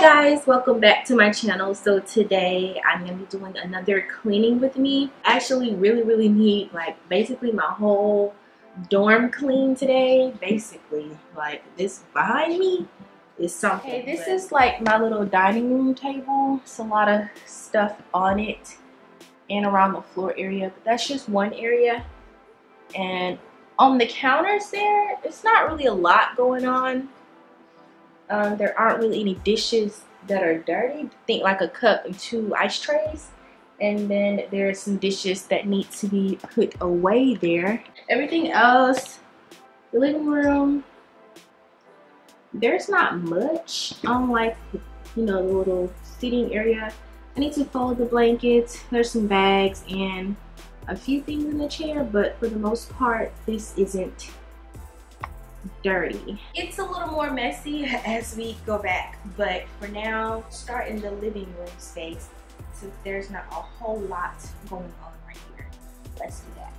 guys, welcome back to my channel. So today I'm gonna be doing another cleaning with me. I actually really need like basically my whole dorm clean today. Basically, like this behind me is something. Okay, this is like my little dining room table. It's a lot of stuff on it and around the floor area, but that's just one area. And on the counters there, it's not really a lot going on. There aren't really any dishes that are dirty. I think like a cup and 2 ice trays. And then there's some dishes that need to be put away there. Everything else, the living room, there's not much on like, you know, the little seating area. I need to fold the blankets. There's some bags and a few things in the chair, but for the most part, this isn't dirty. It's a little more messy as we go back, but for now, start in the living room space since there's not a whole lot going on right here. Let's do that.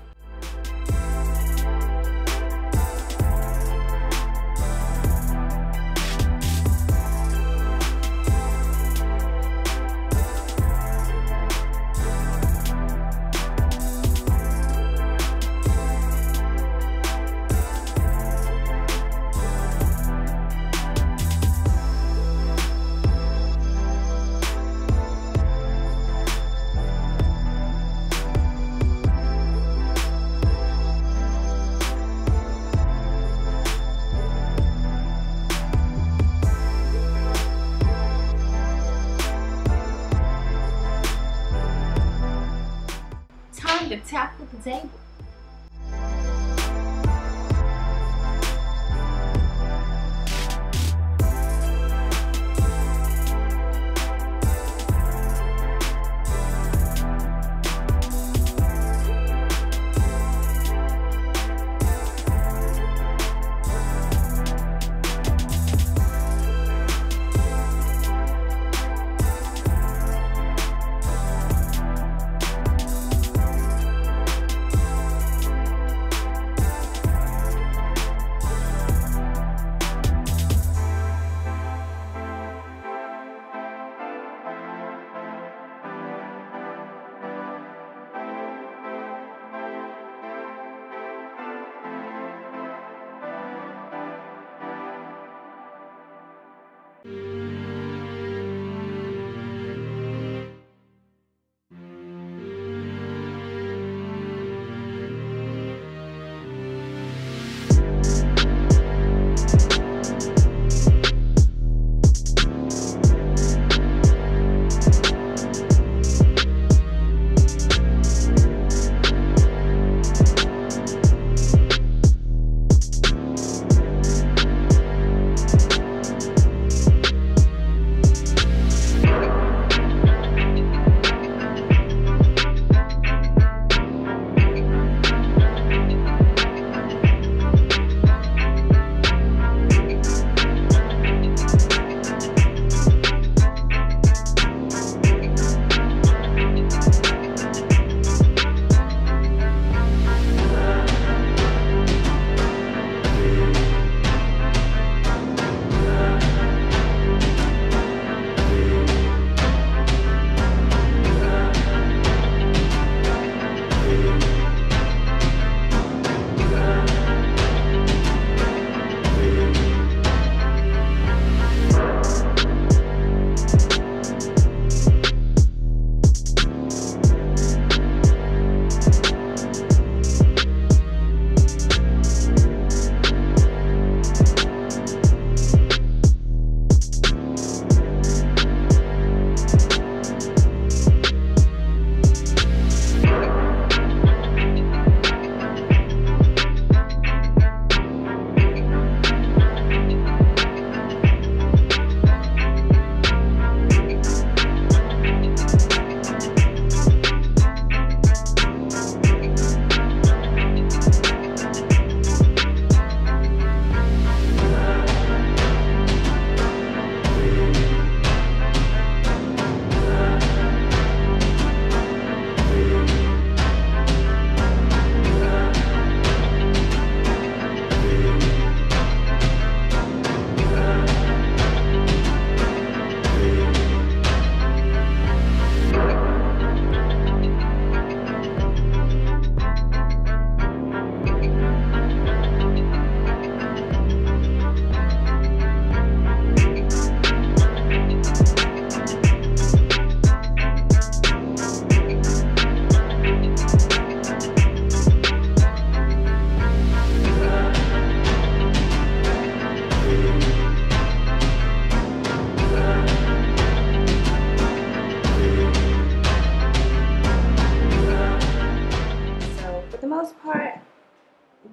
Time to tackle the table.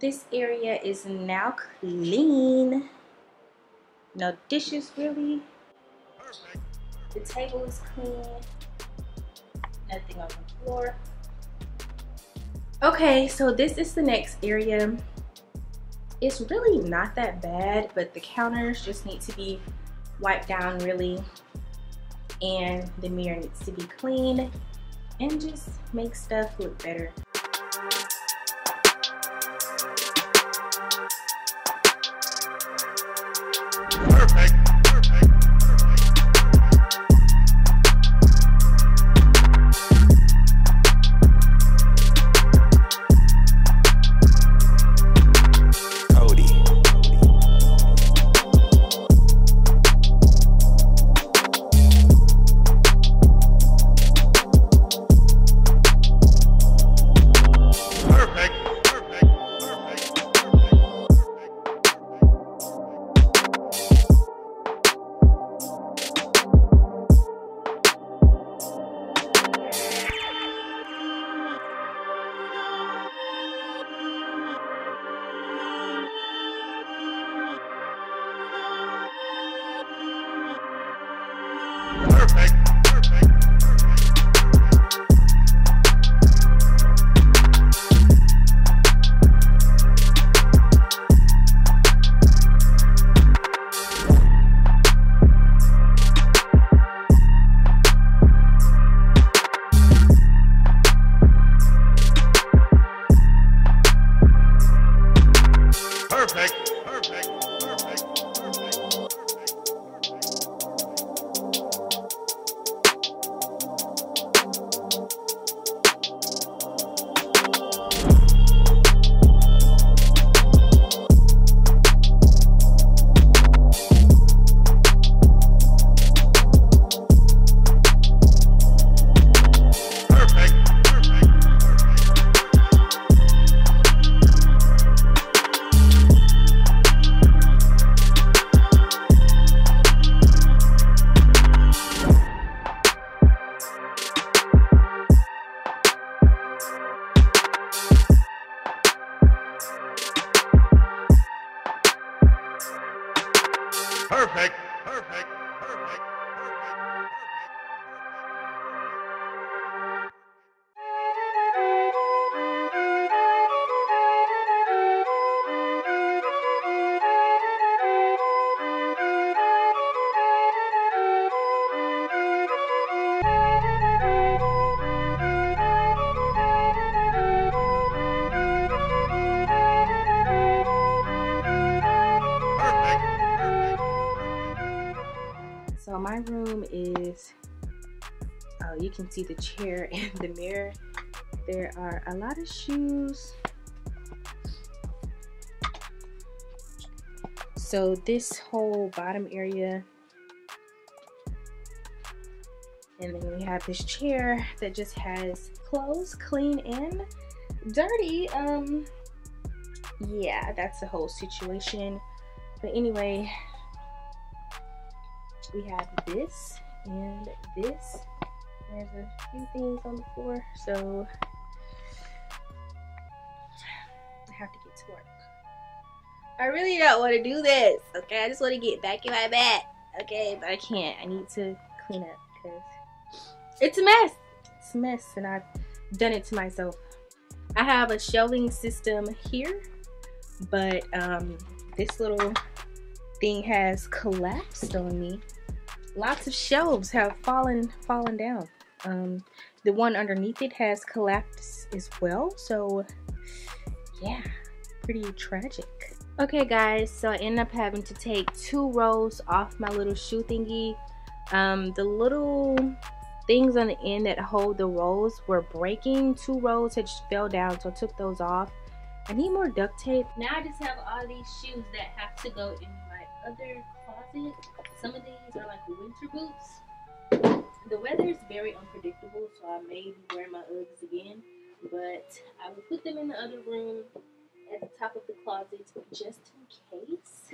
This area is now clean. No dishes really. The table is clean. Nothing on the floor. Okay, so this is the next area. It's really not that bad, but the counters just need to be wiped down really. And the mirror needs to be clean and just make stuff look better. Perfect. Perfect. Perfect. So my room is, oh, you can see the chair and the mirror. There are a lot of shoes. So this whole bottom area, and then we have this chair that just has clothes, clean and dirty. Yeah, that's the whole situation. But anyway, we have this and this. There's a few things on the floor, so I have to get to work. I really don't want to do this, okay? I just want to get back in my bed, okay? But I can't. I need to clean up because it's a mess. It's a mess, and I've done it to myself. I have a shelving system here, but this little thing has collapsed on me. Lots of shelves have fallen down. The one underneath it has collapsed as well, so yeah, pretty tragic. Okay guys, so I ended up having to take 2 rows off my little shoe thingy. The little things on the end that hold the rows were breaking. 2 rows had just fell down, so I took those off. I need more duct tape. Now I just have all these shoes that have to go in my other closet. Some of these are like winter boots. The weather is very unpredictable, so I may be wearing my Uggs again, but I will put them in the other room at the top of the closet just in case.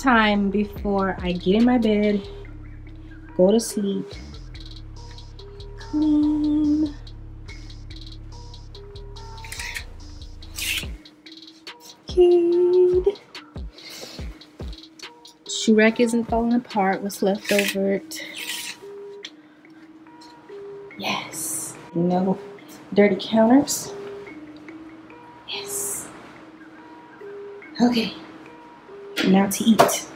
time before I get in my bed, go to sleep, clean. Kid. Shoe rack isn't falling apart. What's left over it? Yes. No dirty counters. Yes. Okay. Now to eat.